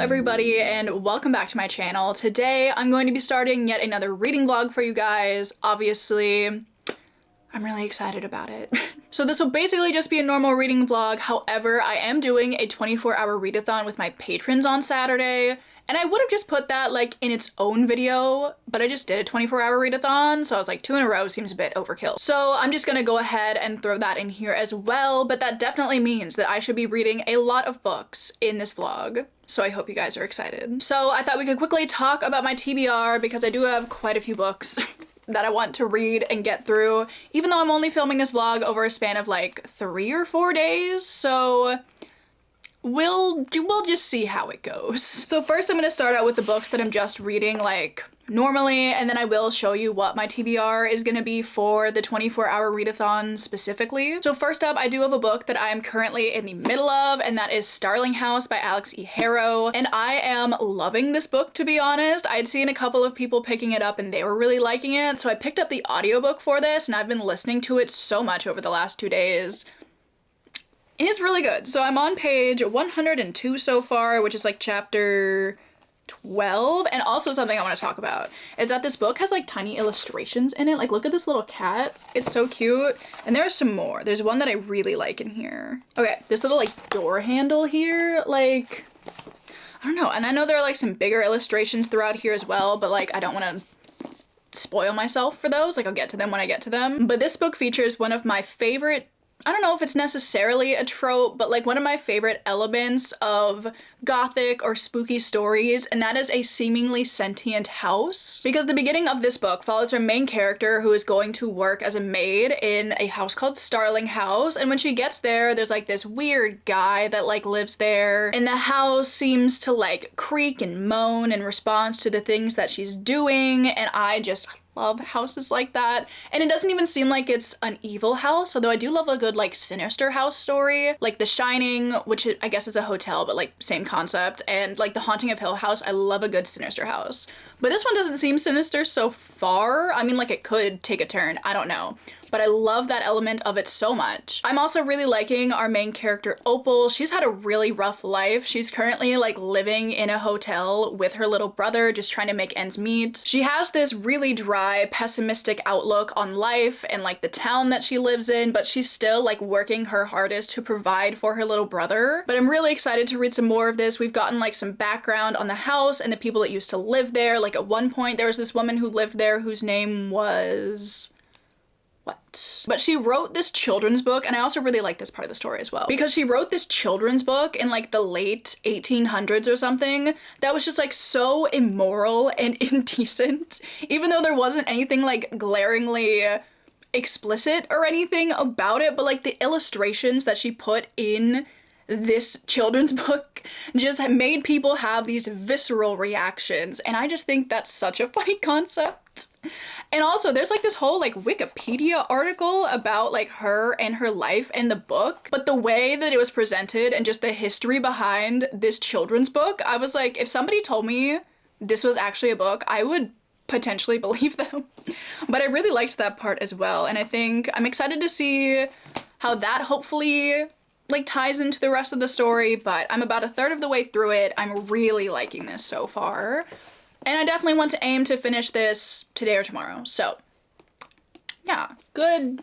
Everybody, and welcome back to my channel. Today I'm going to be starting yet another reading vlog for you guys. Obviously, I'm really excited about it. So this will basically just be a normal reading vlog. However, I am doing a 24-hour readathon with my patrons on Saturday, and I would have just put that like in its own video, but I just did a 24-hour readathon, so I was like 2 in a row seems a bit overkill. So I'm just gonna go ahead and throw that in here as well, but that definitely means that I should be reading a lot of books in this vlog. So I hope you guys are excited. So I thought we could quickly talk about my TBR because I do have quite a few books that I want to read and get through, even though I'm only filming this vlog over a span of like 3 or 4 days. So we'll just see how it goes. So first I'm gonna start out with the books that I'm just reading like normally, and then I will show you what my TBR is gonna be for the 24-hour readathon specifically. So first up, I do have a book that I am currently in the middle of, and that is Starling House by Alex E. Harrow, and I am loving this book, to be honest. I'd seen a couple of people picking it up and they were really liking it, so I picked up the audiobook for this, and I've been listening to it so much over the last 2 days. It's really good. So I'm on page 102 so far, which is like chapter 12. And also something I want to talk about is that this book has like tiny illustrations in it. Like look at this little cat. It's so cute. And there's some more. There's one that I really like in here. Okay, this little like door handle here, like, I don't know. And I know there are like some bigger illustrations throughout here as well, but like I don't want to spoil myself for those. Like I'll get to them when I get to them. But this book features one of my favorite, I don't know if it's necessarily a trope, but like one of my favorite elements of gothic or spooky stories, and that is a seemingly sentient house. Because the beginning of this book follows our main character who is going to work as a maid in a house called Starling House, and when she gets there, there's like this weird guy that like lives there, and the house seems to like creak and moan in response to the things that she's doing, and I love houses like that. And it doesn't even seem like it's an evil house, although I do love a good like sinister house story, like The Shining, which I guess is a hotel, but like same concept, and like The Haunting of Hill House. I love a good sinister house, but this one doesn't seem sinister so far. I mean, like it could take a turn, I don't know, but I love that element of it so much. I'm also really liking our main character, Opal. She's had a really rough life. She's currently like living in a hotel with her little brother, just trying to make ends meet. She has this really dry, pessimistic outlook on life and like the town that she lives in, but she's still like working her hardest to provide for her little brother. But I'm really excited to read some more of this. We've gotten like some background on the house and the people that used to live there. Like at one point there was this woman who lived there whose name was... But she wrote this children's book, and I also really like this part of the story as well, because she wrote this children's book in like the late 1800s or something that was just like so immoral and indecent, even though there wasn't anything like glaringly explicit or anything about it, but like the illustrations that she put in this children's book just made people have these visceral reactions, and I just think that's such a funny concept. And also there's like this whole like Wikipedia article about like her and her life in the book, but the way that it was presented and just the history behind this children's book, I was like, if somebody told me this was actually a book, I would potentially believe them. But I really liked that part as well, and I think I'm excited to see how that hopefully like ties into the rest of the story, but I'm about a third of the way through it. I'm really liking this so far, and I definitely want to aim to finish this today or tomorrow. So yeah, good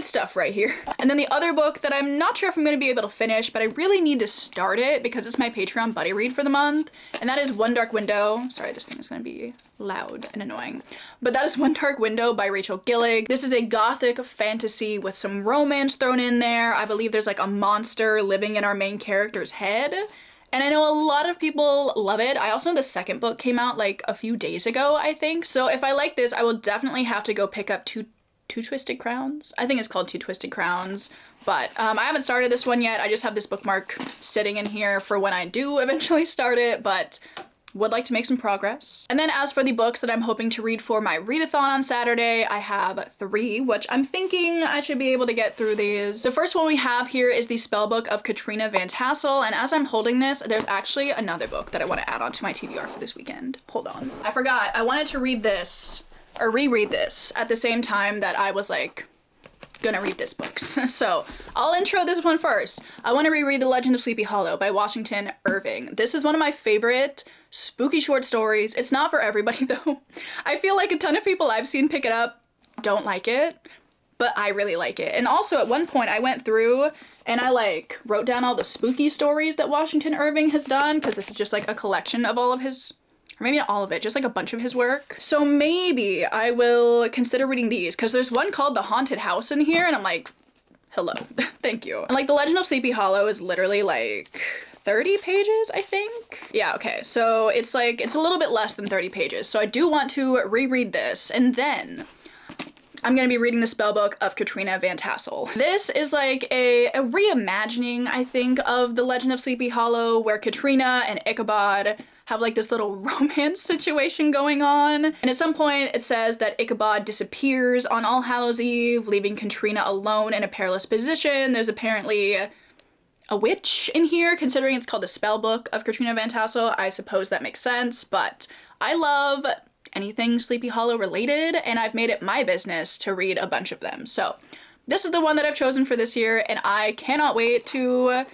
stuff right here. And then the other book that I'm not sure if I'm going to be able to finish, but I really need to start it because it's my Patreon buddy read for the month, and that is One Dark Window. Sorry, this thing is going to be loud and annoying, but that is One Dark Window by Rachel Gillig. This is a gothic fantasy with some romance thrown in there. I believe there's like a monster living in our main character's head, and I know a lot of people love it. I also know the second book came out like a few days ago, I think. So if I like this, I will definitely have to go pick up Two Twisted Crowns. I think it's called Two Twisted Crowns, but I haven't started this one yet. I just have this bookmark sitting in here for when I do eventually start it, but would like to make some progress. And then as for the books that I'm hoping to read for my readathon on Saturday, I have 3, which I'm thinking I should be able to get through these. The first one we have here is the Spellbook of Katrina Van Tassel, and as I'm holding this, there's actually another book that I want to add onto my TBR for this weekend. Hold on. I forgot. I wanted to read this, or reread this, at the same time that I was like, gonna read this book. So I'll intro this one first. I want to reread The Legend of Sleepy Hollow by Washington Irving. This is one of my favorite spooky short stories. It's not for everybody though. I feel like a ton of people I've seen pick it up don't like it, but I really like it. And also at one point I went through and I like wrote down all the spooky stories that Washington Irving has done, because this is just like a collection of all of his, or maybe not all of it, just like a bunch of his work. So maybe I will consider reading these, because there's one called The Haunted House in here and I'm like, hello, thank you. And like The Legend of Sleepy Hollow is literally like 30 pages, I think? Yeah, okay, so it's like, it's a little bit less than 30 pages. So I do want to reread this, and then I'm gonna be reading the Spellbook of Katrina Van Tassel. This is like a reimagining, I think, of The Legend of Sleepy Hollow, where Katrina and Ichabod have like this little romance situation going on. And at some point it says that Ichabod disappears on All Hallows Eve, leaving Katrina alone in a perilous position. There's apparently a witch in here, considering it's called the Spellbook of Katrina Van Tassel. I suppose that makes sense, but I love anything Sleepy Hollow related, and I've made it my business to read a bunch of them. So this is the one that I've chosen for this year, and I cannot wait to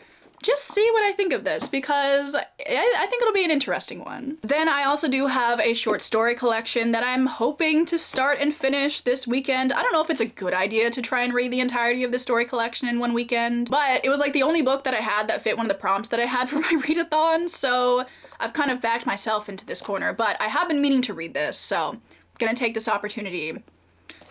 just see what I think of this, because I think it'll be an interesting one. Then I also do have a short story collection that I'm hoping to start and finish this weekend. I don't know if it's a good idea to try and read the entirety of the story collection in one weekend, but it was like the only book that I had that fit one of the prompts that I had for my readathon, so I've kind of backed myself into this corner. But I have been meaning to read this, so I'm gonna take this opportunity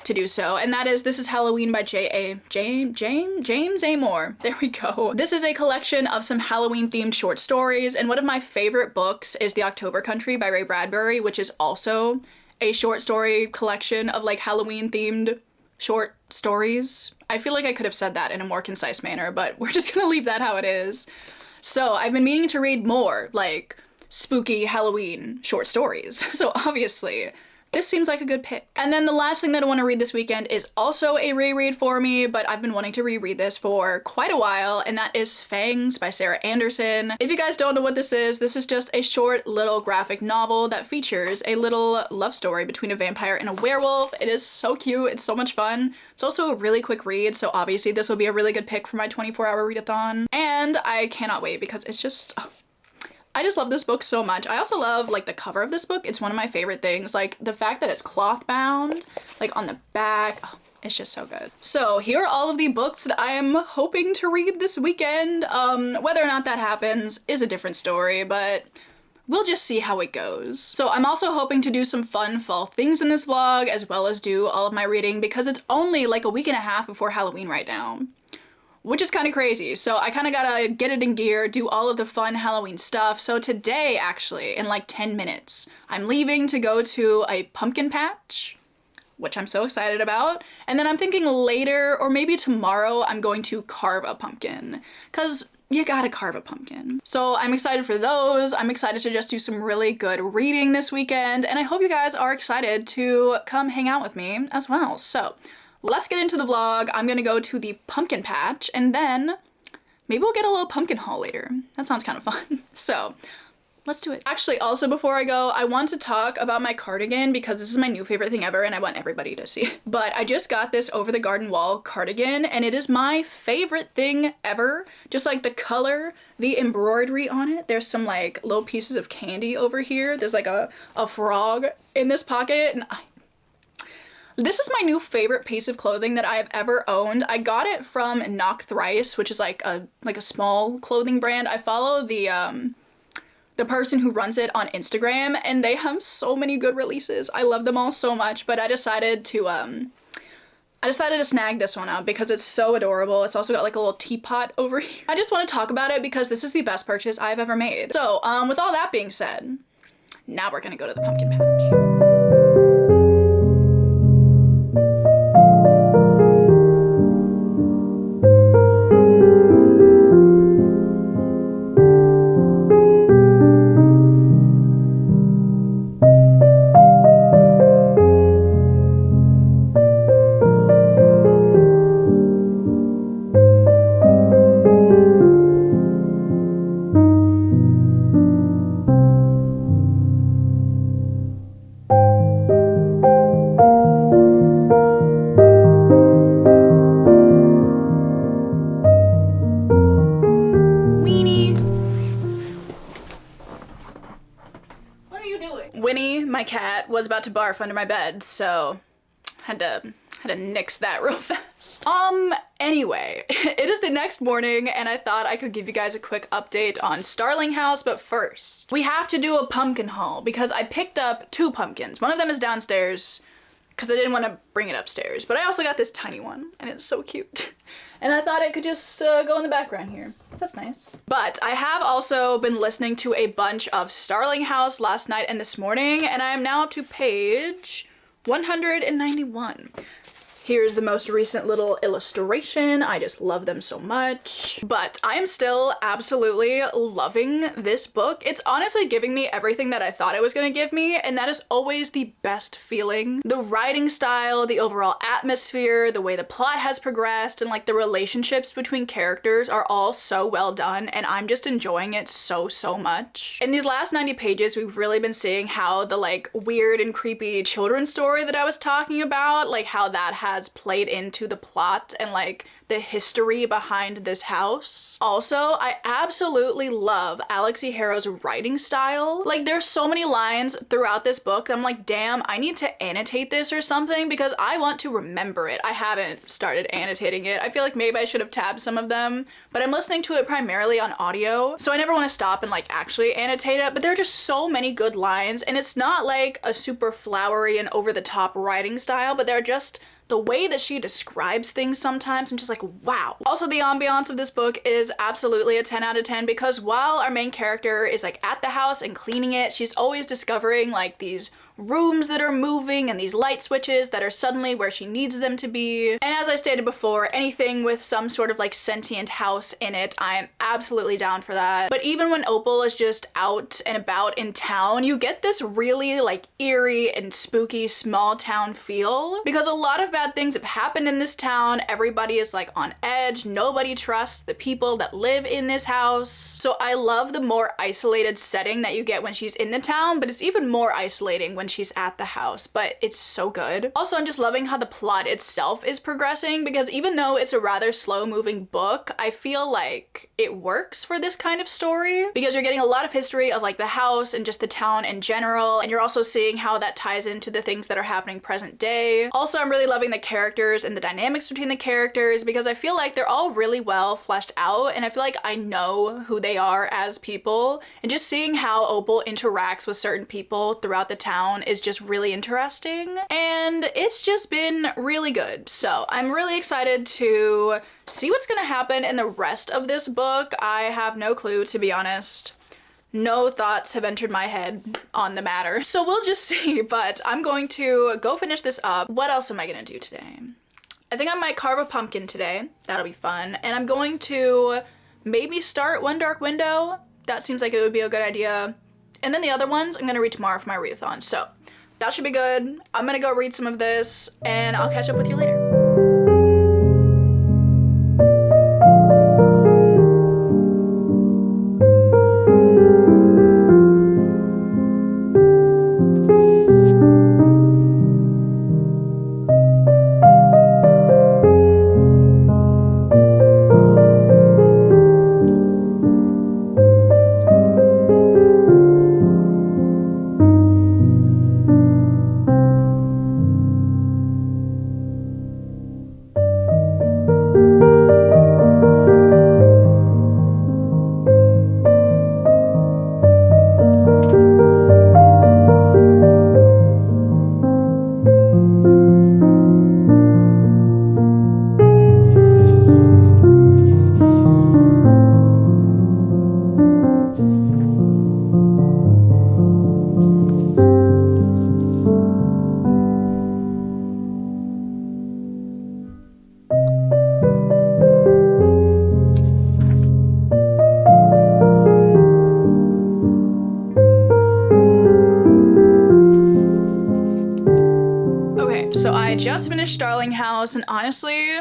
to do so, and that is This Is Halloween by James A. Moore. There we go. This is a collection of some Halloween themed short stories, and one of my favorite books is The October Country by Ray Bradbury, which is also a short story collection of like Halloween themed short stories. I feel like I could have said that in a more concise manner, but we're just gonna leave that how it is. So I've been meaning to read more like spooky Halloween short stories, so obviously this seems like a good pick. And then the last thing that I want to read this weekend is also a reread for me, but I've been wanting to reread this for quite a while, and that is Fangs by Sarah Anderson. If you guys don't know what this is just a short little graphic novel that features a little love story between a vampire and a werewolf. It is so cute, it's so much fun. It's also a really quick read, so obviously this will be a really good pick for my 24-hour readathon. And I cannot wait, because it's just, I just love this book so much. I also love like the cover of this book. It's one of my favorite things. Like the fact that it's cloth bound, like on the back, oh, it's just so good. So here are all of the books that I am hoping to read this weekend. Whether or not that happens is a different story, but we'll just see how it goes. So I'm also hoping to do some fun fall things in this vlog, as well as do all of my reading, because it's only like a week and a half before Halloween right now, which is kind of crazy. So I kind of gotta get it in gear, do all of the fun Halloween stuff. So today, actually, in like 10 minutes, I'm leaving to go to a pumpkin patch, which I'm so excited about. And then I'm thinking later, or maybe tomorrow, I'm going to carve a pumpkin, because you gotta carve a pumpkin. So I'm excited for those. I'm excited to just do some really good reading this weekend, and I hope you guys are excited to come hang out with me as well. So let's get into the vlog. I'm gonna go to the pumpkin patch, and then maybe we'll get a little pumpkin haul later. That sounds kind of fun. So let's do it. Actually, also before I go, I want to talk about my cardigan, because this is my new favorite thing ever and I want everybody to see it. But I just got this over the garden wall cardigan, and it is my favorite thing ever. Just like the color, the embroidery on it. There's some like little pieces of candy over here. There's like a frog in this pocket, and this is my new favorite piece of clothing that I have ever owned. I got it from Knock Thrice, which is like a small clothing brand. I follow the person who runs it on Instagram, and they have so many good releases. I love them all so much, but I decided to snag this one up because it's so adorable. It's also got like a little teapot over here. I just want to talk about it because this is the best purchase I've ever made. So with all that being said, now we're gonna go to the pumpkin patch. was about to barf under my bed, so had to nix that real fast. Anyway, it is the next morning and I thought I could give you guys a quick update on Starling House, but first, we have to do a pumpkin haul because I picked up 2 pumpkins. One of them is downstairs because I didn't want to bring it upstairs, but I also got this tiny one and it's so cute. And I thought it could just go in the background here, so that's nice. But I have also been listening to a bunch of Starling House last night and this morning, and I am now up to page 191. Here's the most recent little illustration. I just love them so much. But I am still absolutely loving this book. It's honestly giving me everything that I thought it was gonna give me, and that is always the best feeling. The writing style, the overall atmosphere, the way the plot has progressed, and like the relationships between characters are all so well done, and I'm just enjoying it so much. In these last 90 pages, we've really been seeing how the like weird and creepy children's story that I was talking about, like how that has played into the plot and like the history behind this house. Also, I absolutely love Alex E. Harrow's writing style. Like there's so many lines throughout this book that I'm like, damn, I need to annotate this or something because I want to remember it. I haven't started annotating it. I feel like maybe I should have tabbed some of them, but I'm listening to it primarily on audio, so I never want to stop and like actually annotate it. But there are just so many good lines, and it's not like a super flowery and over the top writing style, but they're just the way that she describes things sometimes, I'm just like, wow. Also, the ambiance of this book is absolutely a 10 out of 10 because while our main character is like at the house and cleaning it, she's always discovering like these rooms that are moving and these light switches that are suddenly where she needs them to be. And as I stated before, anything with some sort of like sentient house in it, I am absolutely down for that. But even when Opal is just out and about in town, you get this really like eerie and spooky small town feel because a lot of bad things have happened in this town. Everybody is like on edge. Nobody trusts the people that live in this house. So I love the more isolated setting that you get when she's in the town, but it's even more isolating when she's at the house, but it's so good. Also, I'm just loving how the plot itself is progressing because even though it's a rather slow moving book, I feel like it works for this kind of story because you're getting a lot of history of like the house and just the town in general, and you're also seeing how that ties into the things that are happening present day. Also, I'm really loving the characters and the dynamics between the characters because I feel like they're all really well fleshed out, and I feel like I know who they are as people, and just seeing how Opal interacts with certain people throughout the town is just really interesting, and it's just been really good. So I'm really excited to see what's gonna happen in the rest of this book. I have no clue, to be honest. No thoughts have entered my head on the matter, so we'll just see, but I'm going to go finish this up. What else am I gonna do today? I think I might carve a pumpkin today. That'll be fun. And I'm going to maybe start One Dark Window. That seems like it would be a good idea. And then the other ones I'm gonna read tomorrow for my readathon. So that should be good. I'm gonna go read some of this and I'll catch up with you later. I just finished Starling House, and honestly,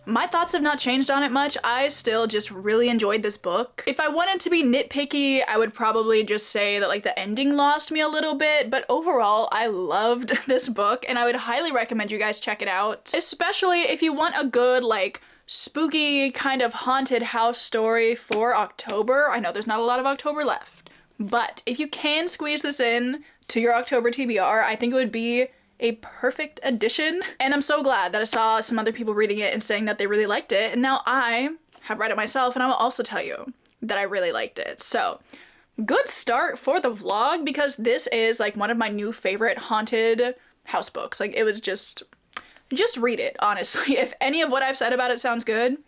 my thoughts have not changed on it much. I still just really enjoyed this book. If I wanted to be nitpicky, I would probably just say that like the ending lost me a little bit, but overall I loved this book and I would highly recommend you guys check it out, especially if you want a good like spooky kind of haunted house story for October. I know there's not a lot of October left, but if you can squeeze this in to your October TBR. I think it would be a perfect addition. And I'm so glad that I saw some other people reading it and saying that they really liked it. And now I have read it myself, and I will also tell you that I really liked it. So good start for the vlog, because this is like one of my new favorite haunted house books. Like, it was just read it, honestly. If any of what I've said about it sounds good,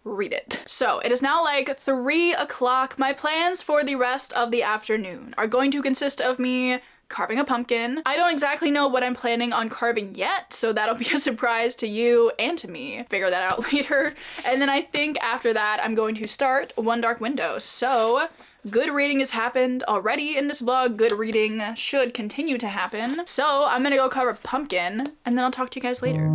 read it. So it is now like 3 o'clock. My plans for the rest of the afternoon are going to consist of me carving a pumpkin. I don't exactly know what I'm planning on carving yet, so that'll be a surprise to you and to me. Figure that out later. And then I think after that, I'm going to start One Dark Window. So good reading has happened already in this vlog. Good reading should continue to happen. So I'm gonna go carve a pumpkin, and then I'll talk to you guys later.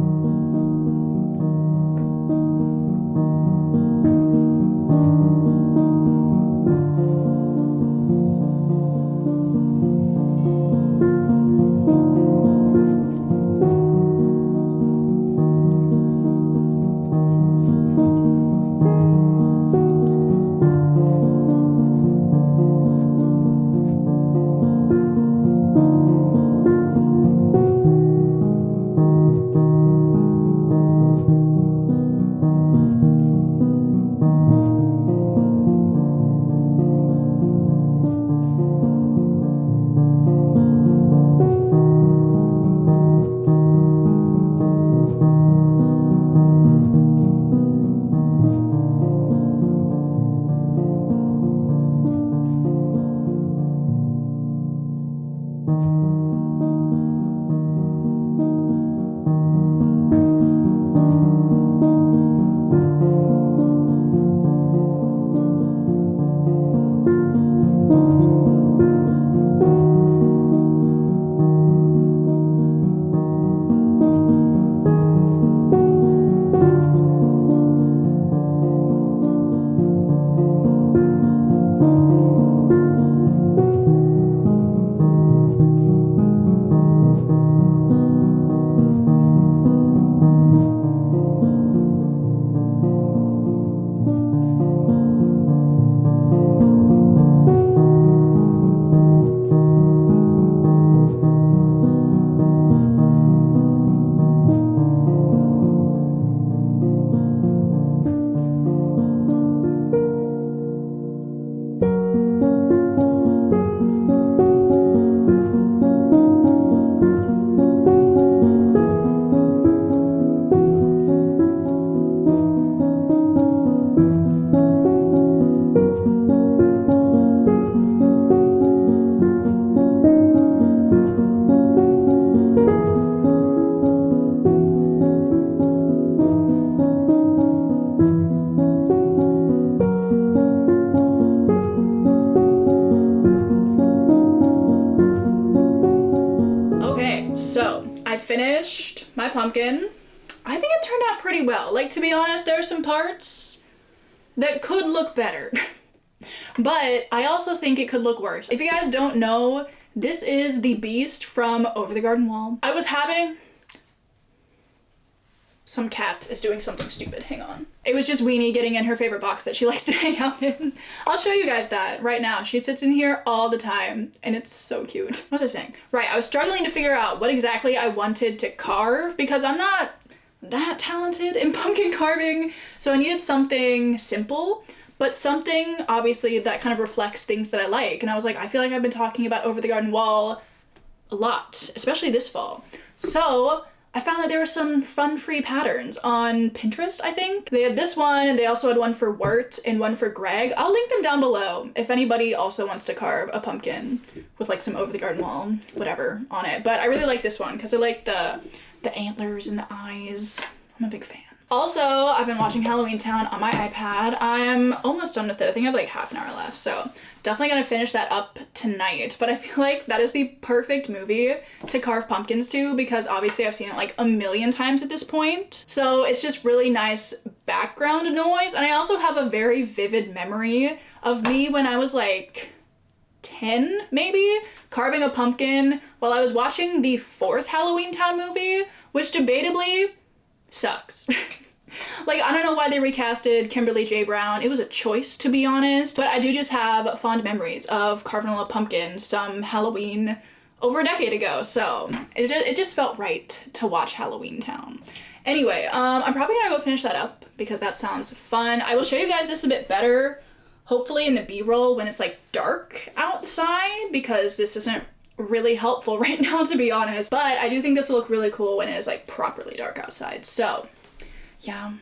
Finished my pumpkin. I think it turned out pretty well. Like, to be honest, there are some parts that could look better, but I also think it could look worse. If you guys don't know, this is the beast from Over the Garden Wall. I was having... Some cat is doing something stupid. Hang on. It was just Weenie getting in her favorite box that she likes to hang out in. I'll show you guys that right now. She sits in here all the time, and it's so cute. What was I saying? Right, I was struggling to figure out what exactly I wanted to carve, because I'm not that talented in pumpkin carving, so I needed something simple, but something, obviously, that kind of reflects things that I like. And I was like, I feel like I've been talking about Over the Garden Wall a lot, especially this fall. So I found that there were some fun free patterns on Pinterest, I think. They had this one, and they also had one for Wirt and one for Greg. I'll link them down below if anybody also wants to carve a pumpkin with like some Over the Garden Wall, whatever, on it. But I really like this one because I like the antlers and the eyes. I'm a big fan. Also, I've been watching Halloween Town on my iPad. I'm almost done with it. I think I have like half an hour left, so definitely gonna finish that up tonight. But I feel like that is the perfect movie to carve pumpkins to, because obviously I've seen it like a million times at this point. So it's just really nice background noise. And I also have a very vivid memory of me when I was like 10, maybe, carving a pumpkin while I was watching the 4th Halloween Town movie, which debatably sucks. Like, I don't know why they recasted Kimberly J. Brown. It was a choice, to be honest. But I do just have fond memories of carving a little pumpkin some Halloween over a decade ago, so it just felt right to watch Halloween Town. Anyway, I'm probably gonna go finish that up because that sounds fun. I will show you guys this a bit better, hopefully in the B-roll when it's like dark outside, because this isn't really helpful right now, to be honest. But I do think this will look really cool when it is like properly dark outside. So yeah,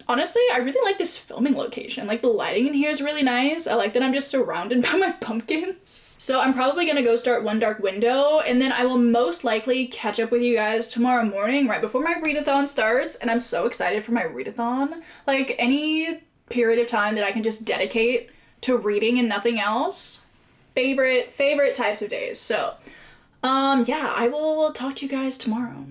honestly, I really like this filming location. Like the lighting in here is really nice. I like that I'm just surrounded by my pumpkins. So I'm probably gonna go start One Dark Window, and then I will most likely catch up with you guys tomorrow morning right before my readathon starts. And I'm so excited for my readathon. Like any period of time that I can just dedicate to reading and nothing else. Favorite types of days. So yeah, I will talk to you guys tomorrow.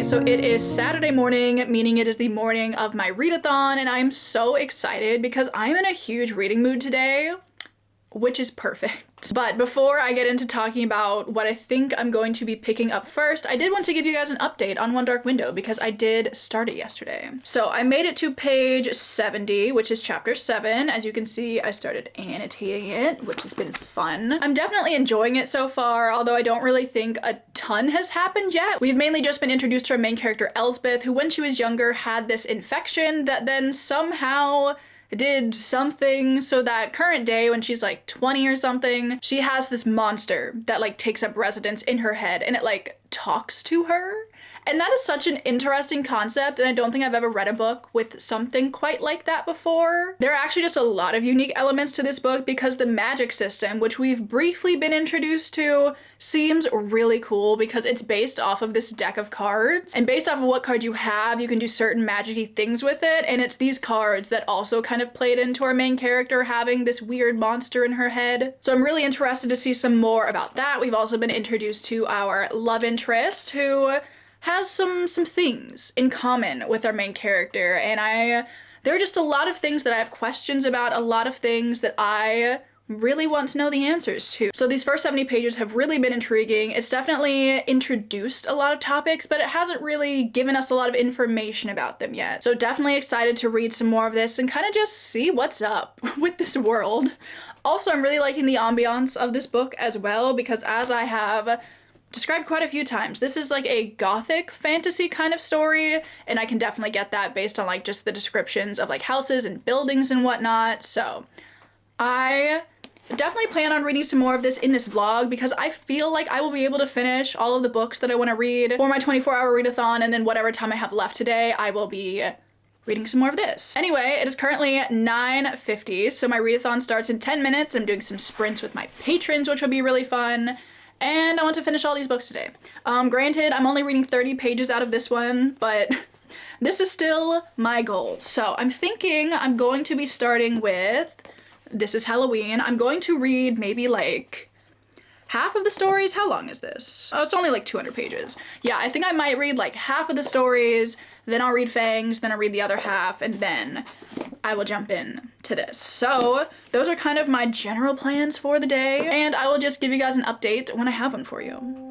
So it is Saturday morning, meaning it is the morning of my readathon, and I'm so excited because I'm in a huge reading mood today, which is perfect. But before I get into talking about what I think I'm going to be picking up first, I did want to give you guys an update on One Dark Window because I did start it yesterday. So I made it to page 70, which is chapter 7. As you can see, I started annotating it, which has been fun. I'm definitely enjoying it so far, although I don't really think a ton has happened yet. We've mainly just been introduced to our main character, Elspeth, who when she was younger had this infection that then somehow did something so that current day, when she's like 20 or something, she has this monster that like takes up residence in her head and it like talks to her. And that is such an interesting concept, and I don't think I've ever read a book with something quite like that before. There are actually just a lot of unique elements to this book because the magic system, which we've briefly been introduced to, seems really cool because it's based off of this deck of cards. And based off of what card you have, you can do certain magic-y things with it, and it's these cards that also kind of played into our main character having this weird monster in her head. So I'm really interested to see some more about that. We've also been introduced to our love interest, who has some things in common with our main character, and there are just a lot of things that I have questions about, a lot of things that I really want to know the answers to. So these first 70 pages have really been intriguing. It's definitely introduced a lot of topics, but it hasn't really given us a lot of information about them yet. So definitely excited to read some more of this and kind of just see what's up with this world. Also, I'm really liking the ambiance of this book as well, because as I have described quite a few times, this is like a gothic fantasy kind of story, and I can definitely get that based on like just the descriptions of like houses and buildings and whatnot. So I definitely plan on reading some more of this in this vlog because I feel like I will be able to finish all of the books that I want to read for my 24-hour readathon, and then whatever time I have left today, I will be reading some more of this. Anyway, it is currently 9:50, so my readathon starts in 10 minutes. I'm doing some sprints with my patrons, which will be really fun. And I want to finish all these books today. Granted, I'm only reading 30 pages out of this one, but this is still my goal. So I'm thinking I'm going to be starting with This Is Halloween. I'm going to read maybe like half of the stories. How long is this? Oh, it's only like 200 pages. Yeah, I think I might read like half of the stories, then I'll read Fangs, then I'll read the other half, and then I will jump in to this. So those are kind of my general plans for the day, and I will just give you guys an update when I have one for you.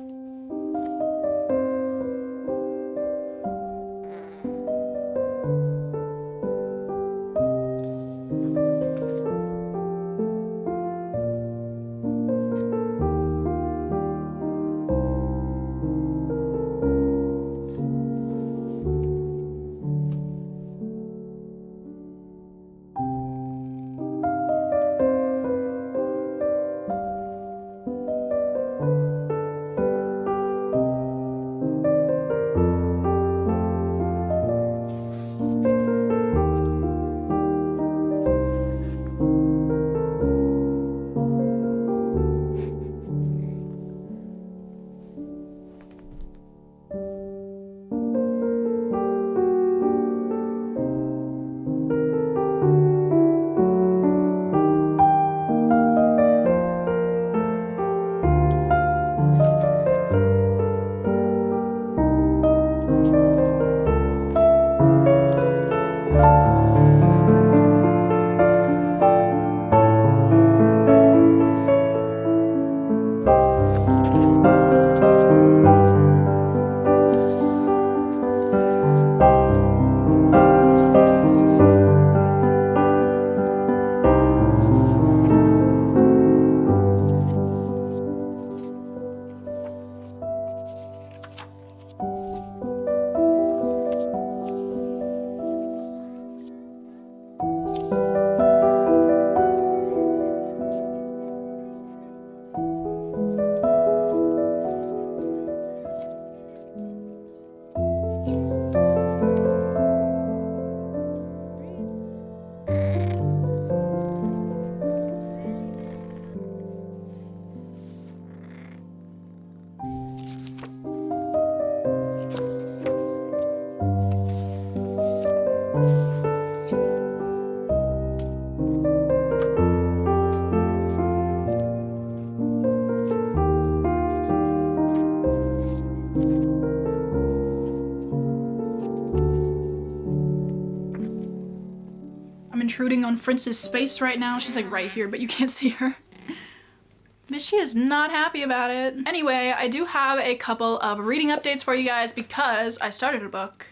Intruding on Fritz's space right now. She's like right here, but you can't see her. But she is not happy about it. Anyway, I do have a couple of reading updates for you guys because I started a book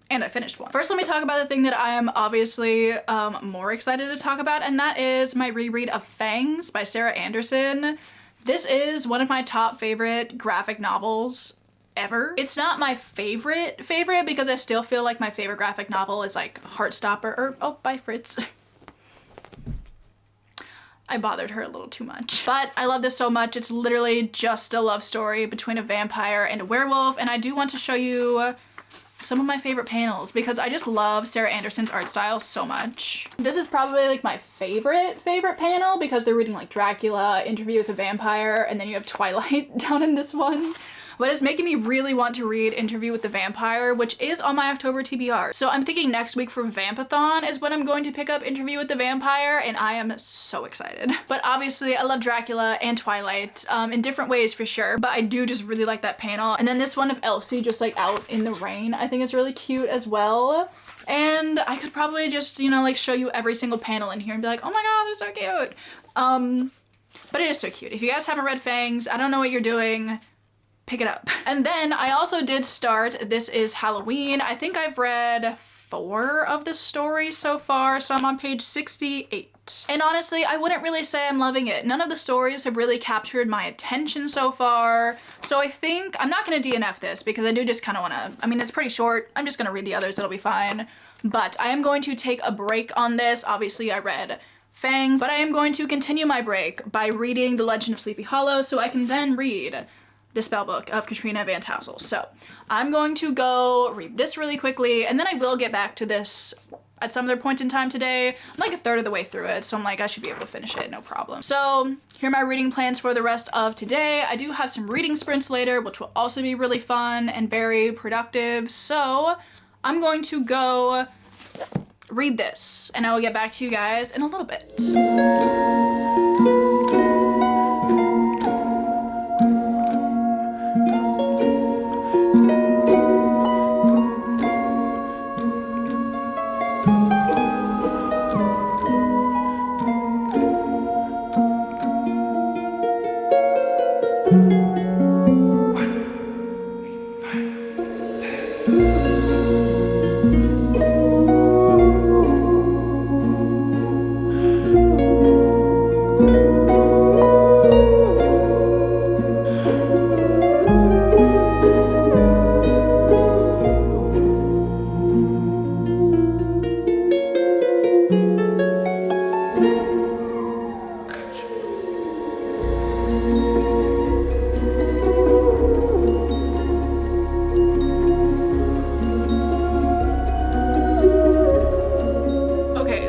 and I finished one. First, let me talk about the thing that I am obviously more excited to talk about, and that is my reread of Fangs by Sarah Anderson. This is one of my top favorite graphic novels ever. It's not my favorite because I still feel like my favorite graphic novel is like Heartstopper or oh, by Fritz. I bothered her a little too much. But I love this so much. It's literally just a love story between a vampire and a werewolf, and I do want to show you some of my favorite panels because I just love Sarah Anderson's art style so much. This is probably like my favorite panel because they're reading like Dracula, Interview with a Vampire, and then you have Twilight down in this one. But it's making me really want to read Interview with the Vampire, which is on my October TBR. So I'm thinking next week for Vampathon is when I'm going to pick up Interview with the Vampire, and I am so excited. But obviously I love Dracula and Twilight in different ways for sure, but I do just really like that panel. And then this one of Elsie just like out in the rain, I think it's really cute as well. And I could probably just, you know, like show you every single panel in here and be like, oh my god, they're so cute. But it is so cute. If you guys haven't read Fangs, I don't know what you're doing. Pick it up. And then I also did start This Is Halloween. I think I've read 4 of the stories so far, so I'm on page 68. And honestly, I wouldn't really say I'm loving it. None of the stories have really captured my attention so far, so I think I'm not gonna DNF this because I do just kind of want to, I mean, it's pretty short. I'm just gonna read the others, it'll be fine. But I am going to take a break on this. Obviously, I read Fangs, but I am going to continue my break by reading The Legend of Sleepy Hollow so I can then read the spellbook of Katrina Van Tassel. So I'm going to go read this really quickly, and then I will get back to this at some other point in time today. I'm like a third of the way through it, so I'm like, I should be able to finish it, no problem. So here are my reading plans for the rest of today. I do have some reading sprints later, which will also be really fun and very productive. So I'm going to go read this, and I will get back to you guys in a little bit.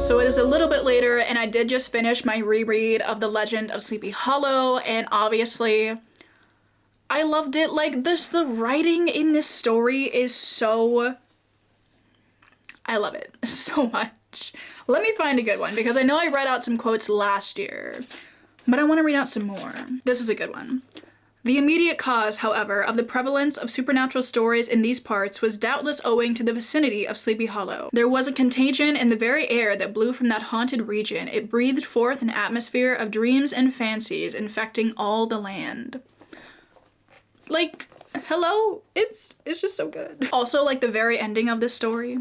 So it is a little bit later, and I did just finish my reread of The Legend of Sleepy Hollow, and obviously I loved it. Like, the writing in this story is so... I love it so much. Let me find a good one, because I know I read out some quotes last year, but I want to read out some more. This is a good one. The immediate cause, however, of the prevalence of supernatural stories in these parts was doubtless owing to the vicinity of Sleepy Hollow. There was a contagion in the very air that blew from that haunted region. It breathed forth an atmosphere of dreams and fancies, infecting all the land. Like, hello? It's just so good. Also, like, the very ending of this story.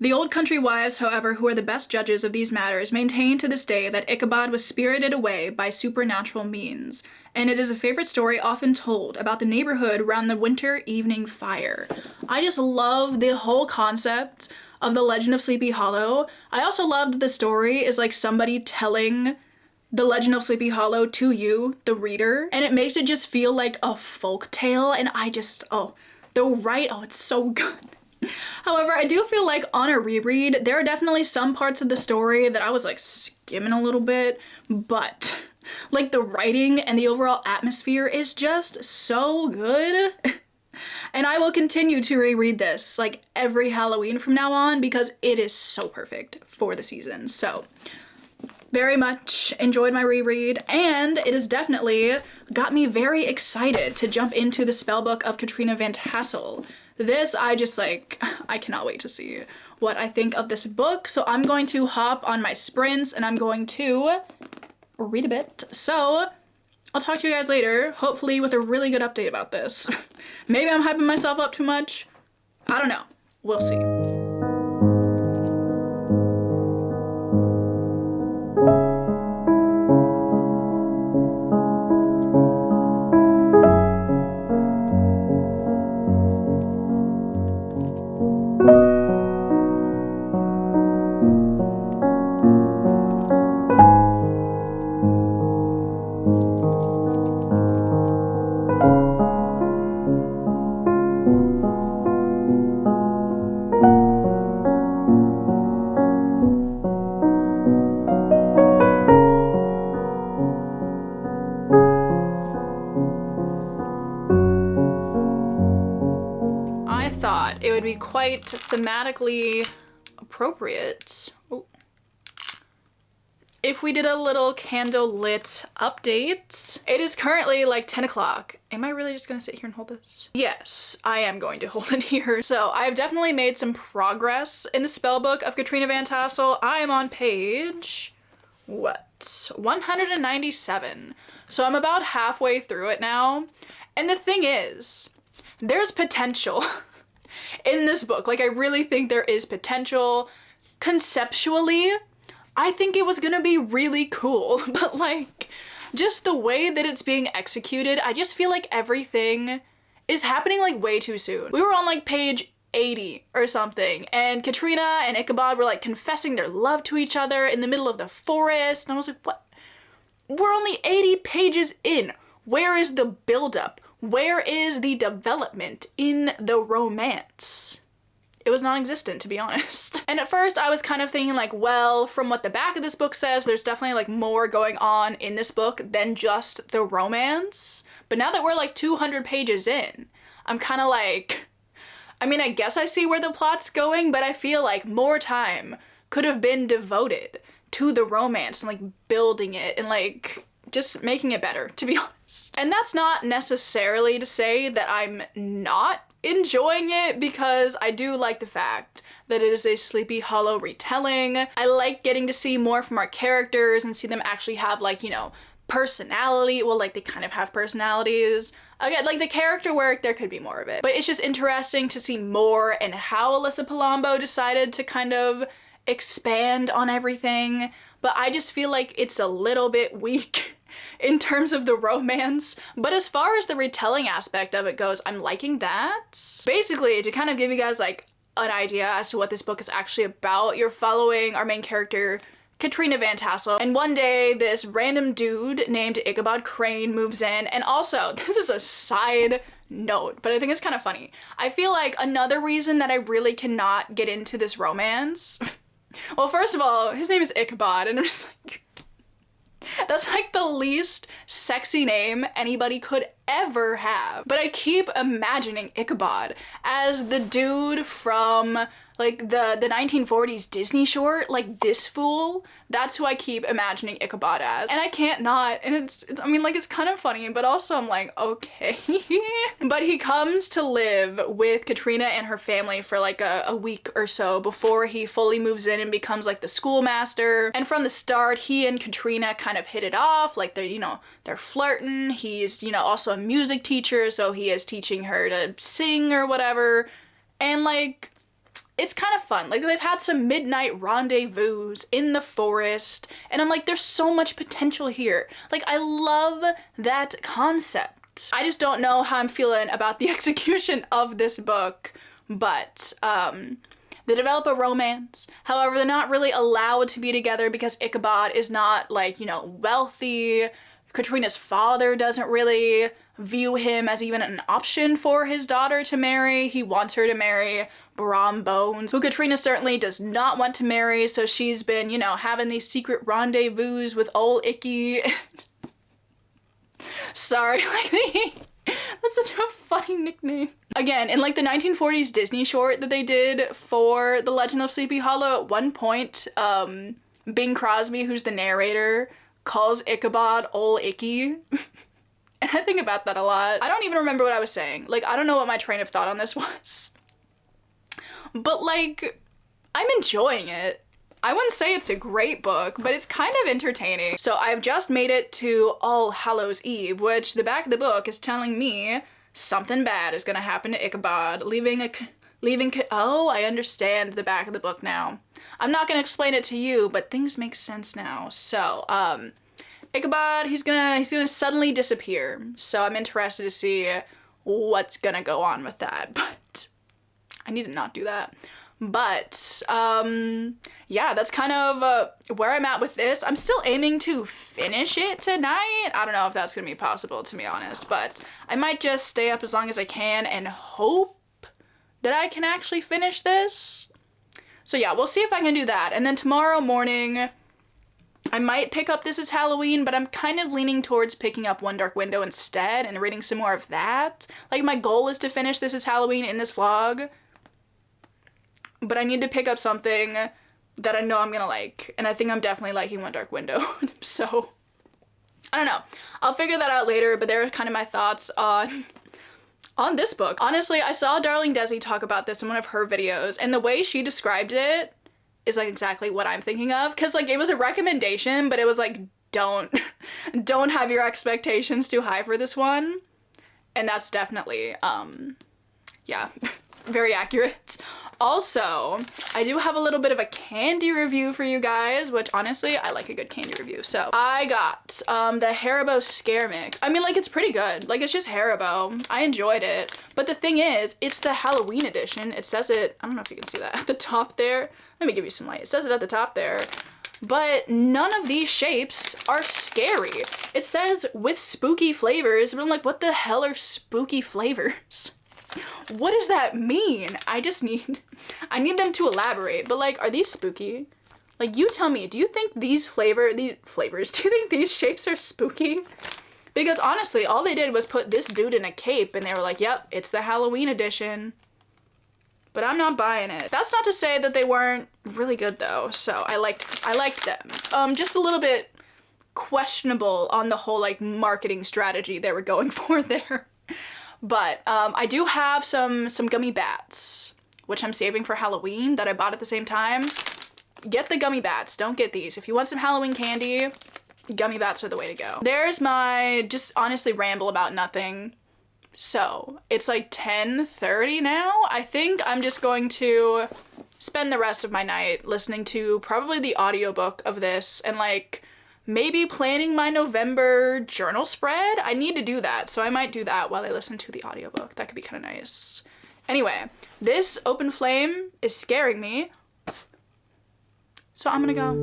The old country wives, however, who are the best judges of these matters, maintain to this day that Ichabod was spirited away by supernatural means, and it is a favorite story often told about the neighborhood round the winter evening fire. I just love the whole concept of The Legend of Sleepy Hollow. I also love that the story is like somebody telling The Legend of Sleepy Hollow to you, the reader, and it makes it just feel like a folk tale, and I just, it's so good. However, I do feel like on a reread, there are definitely some parts of the story that I was like skimming a little bit, but like the writing and the overall atmosphere is just so good. And I will continue to reread this like every Halloween from now on because it is so perfect for the season. So very much enjoyed my reread, and it has definitely got me very excited to jump into the spellbook of Katrina Van Tassel. This, I cannot wait to see what I think of this book. So I'm going to hop on my sprints and I'm going to read a bit. So I'll talk to you guys later, hopefully with a really good update about this. Maybe I'm hyping myself up too much. I don't know. We'll see. It would be quite thematically appropriate if we did a little candle lit update. It is currently like 10 o'clock. Am I really just gonna sit here and hold this? Yes, I am going to hold it here. So I've definitely made some progress in the spellbook of Katrina Van Tassel. I am on page, 197. So I'm about halfway through it now. And the thing is, there's potential in this book. Like, I really think there is potential. Conceptually, I think it was gonna be really cool, but like, just the way that it's being executed, I just feel like everything is happening like way too soon. We were on like page 80 or something, and Katrina and Ichabod were like confessing their love to each other in the middle of the forest, and I was like, what? We're only 80 pages in. Where is the buildup? where is the development in the romance? It was non-existent, to be honest. And at first I was kind of thinking like, well, from what the back of this book says, there's definitely like more going on in this book than just the romance. But now that we're like 200 pages in, I'm kind of like, I mean, I guess I see where the plot's going, but I feel like more time could have been devoted to the romance and like building it and like just making it better, to be honest. And that's not necessarily to say that I'm not enjoying it, because I do like the fact that it is a Sleepy Hollow retelling. I like getting to see more from our characters and see them actually have like, you know, personality. Well, like they kind of have personalities. Again, like the character work, there could be more of it. But it's just interesting to see more and how Alyssa Palombo decided to kind of expand on everything. But I just feel like it's a little bit weak in terms of the romance. But as far as the retelling aspect of it goes, I'm liking that. Basically, to kind of give you guys like an idea as to what this book is actually about, you're following our main character, Katrina Van Tassel, and one day this random dude named Ichabod Crane moves in. And also, this is a side note, but I think it's kind of funny. I feel like another reason that I really cannot get into this romance, well, first of all, his name is Ichabod, and I'm just like, that's like the least sexy name anybody could ever have. But I keep imagining Ichabod as the dude from like the 1940s Disney short, like this fool. That's who I keep imagining Ichabod as. And I can't not, and it's I mean, like, it's kind of funny, but also I'm like, okay. But he comes to live with Katrina and her family for like a week or so before he fully moves in and becomes like the schoolmaster. And from the start, he and Katrina kind of hit it off, like they're, you know, they're flirting. He's, you know, also a music teacher, so he is teaching her to sing or whatever. And like, it's kind of fun. Like, they've had some midnight rendezvous in the forest, and I'm like, there's so much potential here. Like, I love that concept. I just don't know how I'm feeling about the execution of this book, but they develop a romance. However, they're not really allowed to be together because Ichabod is not, like, you know, wealthy. Katrina's father doesn't really view him as even an option for his daughter to marry. He wants her to marry Brom Bones, who Katrina certainly does not want to marry, so she's been, you know, having these secret rendezvous with old Icky. Sorry, like, that's such a funny nickname. Again, in like the 1940s Disney short that they did for The Legend of Sleepy Hollow, at one point, Bing Crosby, who's the narrator, calls Ichabod old Icky. And I think about that a lot. I don't even remember what I was saying. Like, I don't know what my train of thought on this was. But like, I'm enjoying it. I wouldn't say it's a great book, but it's kind of entertaining. So I've just made it to All Hallows Eve, which the back of the book is telling me something bad is gonna happen to Ichabod, oh, I understand the back of the book now. I'm not gonna explain it to you, but things make sense now. So, Ichabod, he's gonna suddenly disappear. So I'm interested to see what's gonna go on with that, but I need to not do that. But, yeah, that's kind of where I'm at with this. I'm still aiming to finish it tonight. I don't know if that's gonna be possible, to be honest, but I might just stay up as long as I can and hope that I can actually finish this. So yeah, we'll see if I can do that. And then tomorrow morning, I might pick up This Is Halloween, but I'm kind of leaning towards picking up One Dark Window instead and reading some more of that. Like, my goal is to finish This Is Halloween in this vlog, but I need to pick up something that I know I'm gonna like, and I think I'm definitely liking One Dark Window. So, I don't know. I'll figure that out later, but they're kind of my thoughts on this book. Honestly, I saw Darling Desi talk about this in one of her videos, and the way she described it is like exactly what I'm thinking of, because like it was a recommendation, but it was like, don't have your expectations too high for this one. And that's definitely yeah, very accurate. Also, I do have a little bit of a candy review for you guys, which honestly, I like a good candy review. So I got the Haribo Scare Mix. I mean, like, it's pretty good. Like, it's just Haribo. I enjoyed it. But the thing is, it's the Halloween edition. It says it, I don't know if you can see that at the top there. Let me give you some light. It says it at the top there. but none of these shapes are scary. It says with spooky flavors, but I'm like, what the hell are spooky flavors? What does that mean? I need them to elaborate, but like, are these spooky? Like, you tell me, do you think these flavors, do you think these shapes are spooky? Because honestly, all they did was put this dude in a cape and they were like, yep, it's the Halloween edition. But I'm not buying it. That's not to say that they weren't really good though, so I liked them. Just a little bit questionable on the whole like marketing strategy they were going for there. But I do have some gummy bats, which I'm saving for Halloween that I bought at the same time. Get the gummy bats, don't get these. If you want some Halloween candy, gummy bats are the way to go. There's my just honestly ramble about nothing. So it's like 10:30 now. I think I'm just going to spend the rest of my night listening to probably the audiobook of this and like maybe planning my November journal spread. I need to do that, so I might do that while I listen to the audiobook. That could be kind of nice. Anyway, this open flame is scaring me. So I'm gonna go.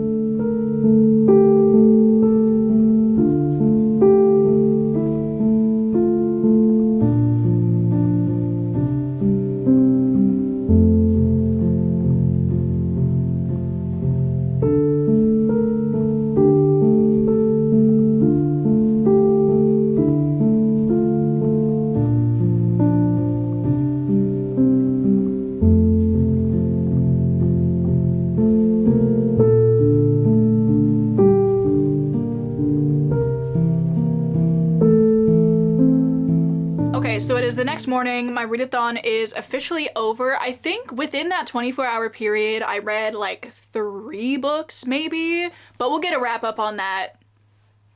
So it is the next morning. My readathon is officially over. I think within that 24-hour period, I read like 3 books maybe, but we'll get a wrap up on that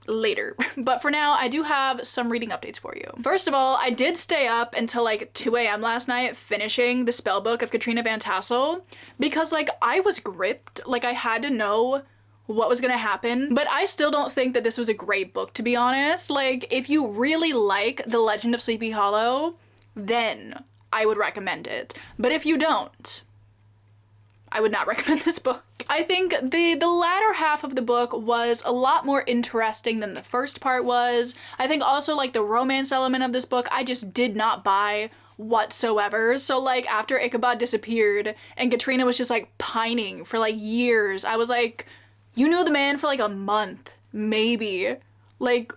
later. But for now, I do have some reading updates for you. First of all, I did stay up until like 2 a.m. last night finishing the spell book of Katrina Van Tassel because like I was gripped, like I had to know what was gonna happen, but I still don't think that this was a great book, to be honest. Like, if you really like The Legend of Sleepy Hollow, then I would recommend it. But if you don't, I would not recommend this book. I think the latter half of the book was a lot more interesting than the first part was. I think also like the romance element of this book, I just did not buy whatsoever. So like after Ichabod disappeared and Katrina was just like pining for like years, I was like, you knew the man for like a month, maybe. Like,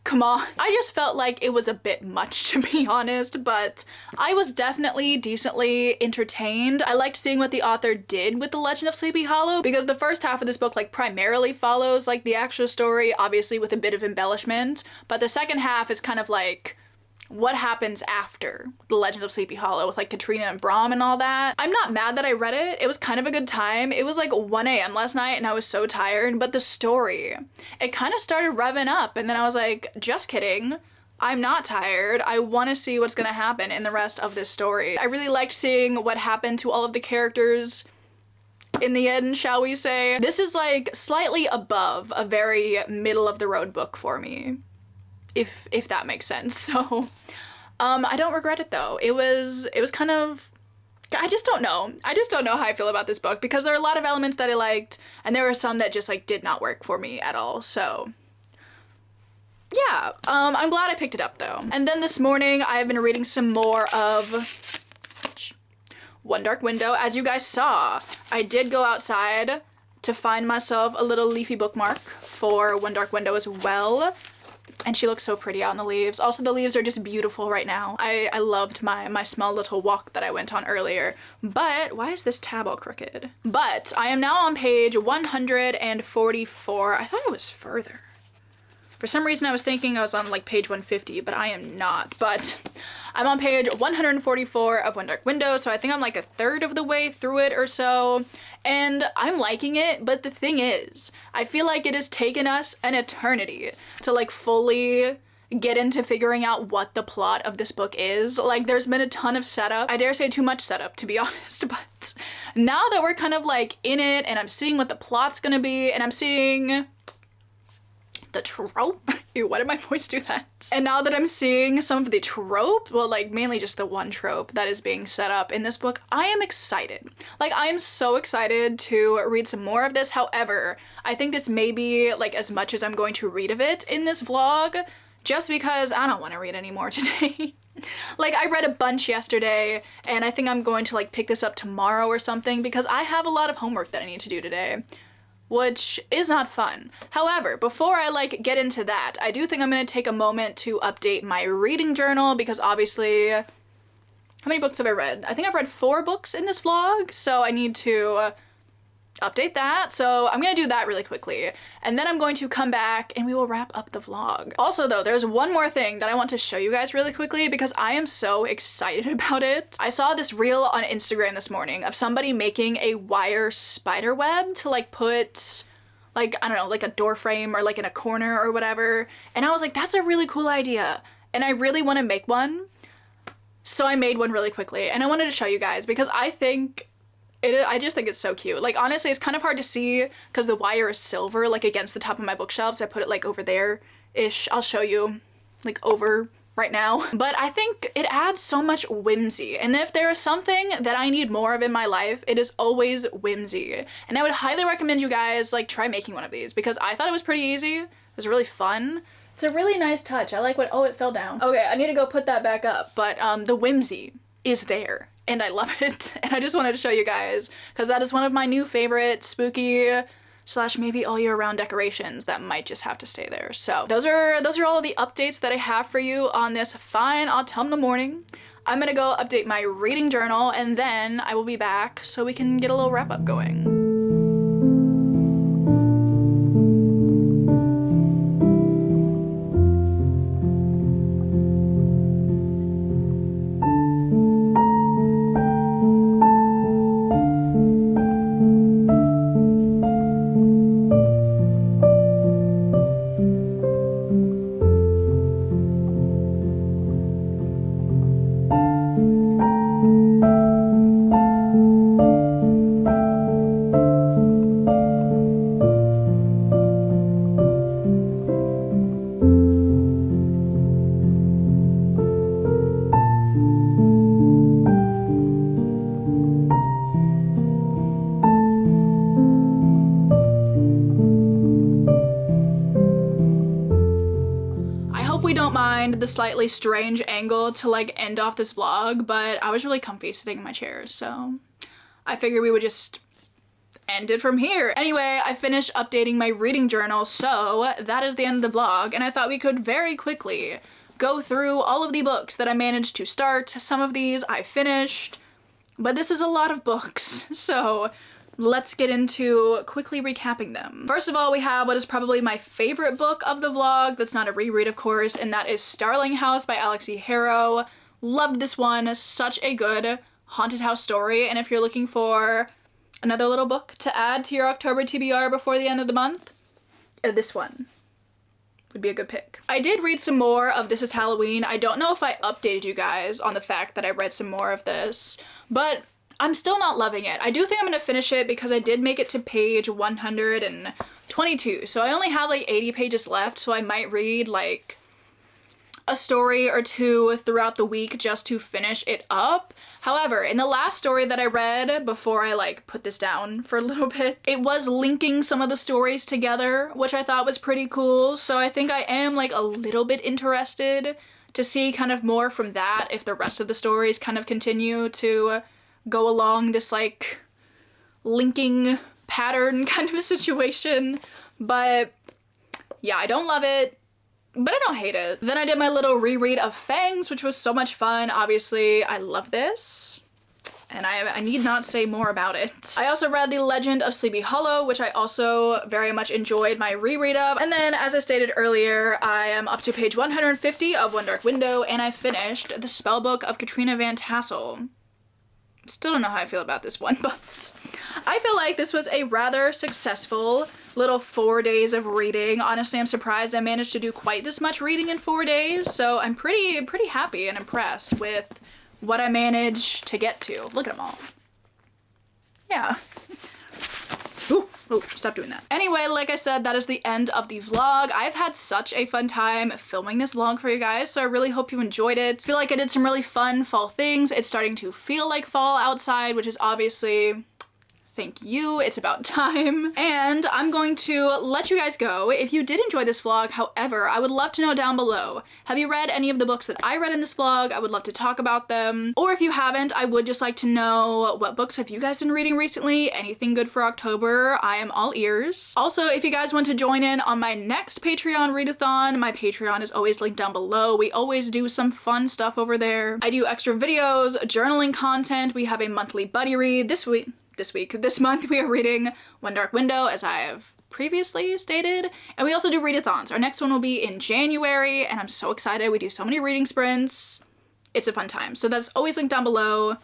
come on. I just felt like it was a bit much, to be honest, but I was definitely decently entertained. I liked seeing what the author did with The Legend of Sleepy Hollow because the first half of this book like primarily follows like the actual story, obviously with a bit of embellishment, but the second half is kind of like what happens after The Legend of Sleepy Hollow with like Katrina and Brom and all that. I'm not mad that I read it. It was kind of a good time. It was like 1 a.m. last night and I was so tired, but the story, it kind of started revving up and then I was like, just kidding. I'm not tired. I want to see what's gonna happen in the rest of this story. I really liked seeing what happened to all of the characters in the end, shall we say. This is like slightly above a very middle of the road book for me, if that makes sense. So I don't regret it though. It was kind of, I just don't know how I feel about this book because there are a lot of elements that I liked and there were some that just like did not work for me at all. So yeah, I'm glad I picked it up though. And then this morning I've been reading some more of One Dark Window. As you guys saw, I did go outside to find myself a little leafy bookmark for One Dark Window as well. And she looks so pretty out in the leaves. Also, the leaves are just beautiful right now. I loved my small little walk that I went on earlier. But why is this tab all crooked? But I am now on page 144. I thought it was further. For some reason I was thinking I was on like page 150, but I am not. But I'm on page 144 of One Dark Window, so I think I'm like a third of the way through it or so. And I'm liking it, but the thing is, I feel like it has taken us an eternity to like fully get into figuring out what the plot of this book is. Like there's been a ton of setup. I dare say too much setup, to be honest, but now that we're kind of like in it and I'm seeing what the plot's gonna be and I'm seeing the trope. Ew, why did my voice do that? And now that I'm seeing some of the trope, well, like mainly just the one trope that is being set up in this book, I am excited. Like, I am so excited to read some more of this. However, I think this may be like as much as I'm going to read of it in this vlog, just because I don't want to read any more today. Like, I read a bunch yesterday, and I think I'm going to like pick this up tomorrow or something because I have a lot of homework that I need to do today, which is not fun. However, before I like get into that, I do think I'm gonna take a moment to update my reading journal because obviously, how many books have I read? I think I've read 4 books in this vlog, so I need to update that. So I'm gonna do that really quickly, and then I'm going to come back and we will wrap up the vlog. Also though, there's one more thing that I want to show you guys really quickly because I am so excited about it. I saw this reel on Instagram this morning of somebody making a wire spider web to like put like, I don't know, like a door frame or like in a corner or whatever, and I was like, that's a really cool idea and I really want to make one. So I made one really quickly and I wanted to show you guys because I just think it's so cute. Like, honestly, it's kind of hard to see because the wire is silver, like against the top of my bookshelves. I put it like over there-ish. I'll show you like over right now. But I think it adds so much whimsy. And if there is something that I need more of in my life, it is always whimsy. And I would highly recommend you guys like try making one of these because I thought it was pretty easy. It was really fun. It's a really nice touch. I like what, oh, it fell down. Okay, I need to go put that back up. But the whimsy is there. And I love it, and I just wanted to show you guys because that is one of my new favorite spooky / maybe all year round decorations that might just have to stay there. So those are all of the updates that I have for you on this fine autumnal morning. I'm gonna go update my reading journal and then I will be back so we can get a little wrap up going. The slightly strange angle to like end off this vlog, but I was really comfy sitting in my chair, so I figured we would just end it from here. Anyway, I finished updating my reading journal, so that is the end of the vlog, and I thought we could very quickly go through all of the books that I managed to start. Some of these I finished, but this is a lot of books, so let's get into quickly recapping them. First of all, we have what is probably my favorite book of the vlog. That's not a reread, of course, and that is Starling House by Alexi Harrow. Loved this one. Such a good haunted house story, and if you're looking for another little book to add to your October TBR before the end of the month, this one would be a good pick. I did read some more of This Is Halloween. I don't know if I updated you guys on the fact that I read some more of this, but I'm still not loving it. I do think I'm gonna finish it because I did make it to page 122. So I only have like 80 pages left, so I might read like a story or two throughout the week just to finish it up. However, in the last story that I read before I like put this down for a little bit, it was linking some of the stories together, which I thought was pretty cool. So I think I am like a little bit interested to see kind of more from that if the rest of the stories kind of continue to go along this like linking pattern kind of situation. But yeah, I don't love it, but I don't hate it. Then I did my little reread of Fangs, which was so much fun. Obviously, I love this, and I need not say more about it. I also read The Legend of Sleepy Hollow, which I also very much enjoyed my reread of. And then, as I stated earlier, I am up to page 150 of One Dark Window, and I finished The Spellbook of Katrina Van Tassel. Still don't know how I feel about this one, but I feel like this was a rather successful little 4 days of reading. Honestly, I'm surprised I managed to do quite this much reading in 4 days, so I'm pretty happy and impressed with what I managed to get to. Look at them all. Yeah. Ooh, Oh, stop doing that. Anyway, like I said, that is the end of the vlog. I've had such a fun time filming this vlog for you guys, so I really hope you enjoyed it. I feel like I did some really fun fall things. It's starting to feel like fall outside, which is obviously... thank you, it's about time. And I'm going to let you guys go. If you did enjoy this vlog, however, I would love to know down below, have you read any of the books that I read in this vlog? I would love to talk about them. Or if you haven't, I would just like to know, what books have you guys been reading recently? Anything good for October? I am all ears. Also, if you guys want to join in on my next Patreon readathon, my Patreon is always linked down below. We always do some fun stuff over there. I do extra videos, journaling content. We have a monthly buddy read. This month we are reading One Dark Window, as I have previously stated, and we also do readathons. Our next one will be in January, and I'm so excited. We do so many reading sprints. It's a fun time. So that's always linked down below.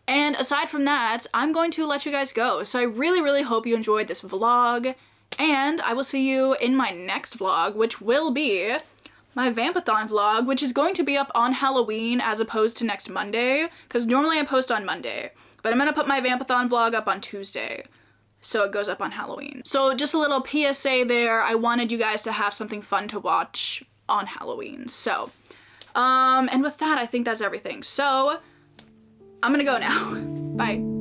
And aside from that, I'm going to let you guys go. So I really, really hope you enjoyed this vlog, and I will see you in my next vlog, which will be my Vampathon vlog, which is going to be up on Halloween as opposed to next Monday, because normally I post on Monday. But I'm gonna put my Vampathon vlog up on Tuesday, so it goes up on Halloween. So just a little PSA there, I wanted you guys to have something fun to watch on Halloween. So, and with that, I think that's everything. So, I'm gonna go now. Bye.